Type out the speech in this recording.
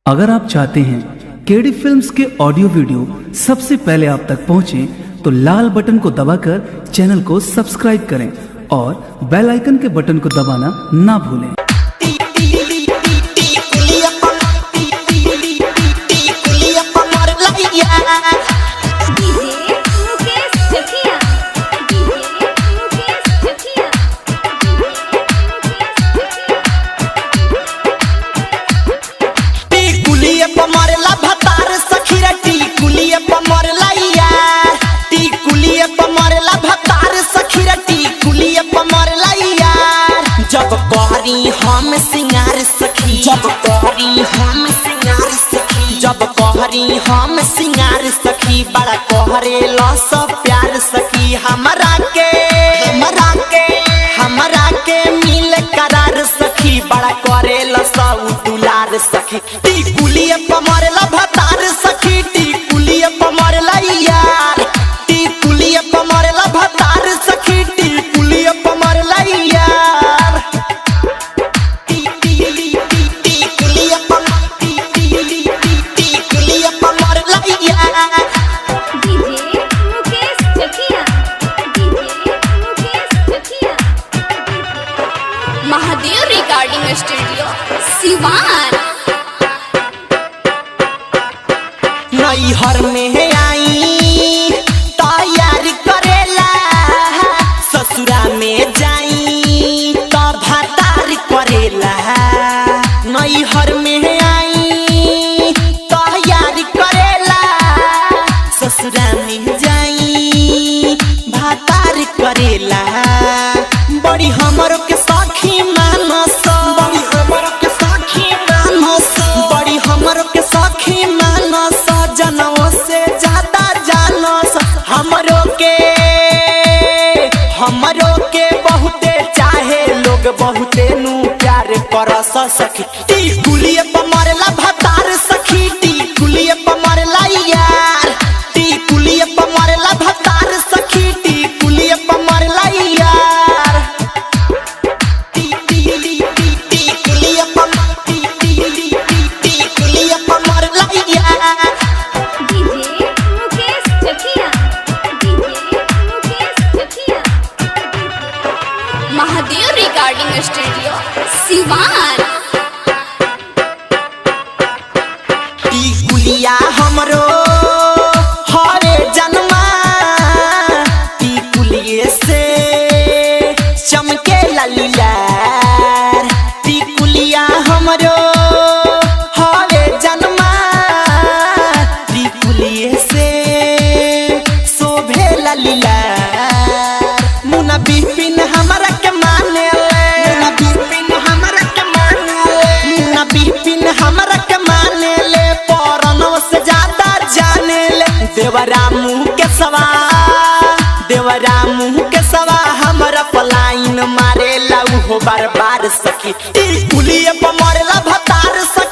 अगर आप चाहते हैं केडी फिल्म्स के ऑडियो वीडियो सबसे पहले आप तक पहुंचे तो लाल बटन को दबाकर चैनल को सब्सक्राइब करें और बेल आइकन के बटन को दबाना ना भूलें। हम सिंगार सखी जब कहरी हम सिंगार सखी जब कहरी हम सिंगार सखी बड़ा कहरे लो सब प्यार सखी हमरा के मिल करार सखी बड़ा करे लो सब दुलार सखी टिकुलिए पमर ला भतार सखी टिकुलिए पमर ला यार टिकुलिए पमर ला भतार सखी टिकुलिए पमर ला यार महादेव रिकॉर्डिंग स्टूडियो सिवान। नैहर में आई तैयारी करेला ससुरा में जाई तो भतार करेला नैहर में आई तैयारी करेला ससुरा में जाई भतार करेला बड़ी हमरो के सखी मानस बड़ी हमरो के सखी मानस बड़ी हमरो के सखी मानस जनों से ज्यादा जानस हमरो के बहुते चाहे लोग बहुते नु प्यार करस सखी टिकुलिए पमरला भतार सखी टिकुलिए पमरला यार टिकुलिए पमरला भतार सखी टिकुलिए पमरला यार महादेव रिकॉर्डिंग स्टूडियो सिवान। टिकुलिया हमरो हरे जन्मा टिकुलिए से चमके ललीलार टिकुलिया हमरो हरे जन्मा टिकुलिए से शोभे ललीलार मुना बिपिन हमरा के माने मुना बिपिन हमरा के माने मुना बिपिन हमरा के माने ले परनव से ज्यादा जाने ले देवरा मुँह के सवा हमरा पलाइन मारे ला उहो बार बार सखी टिकुलिए पमरला भतार सखी।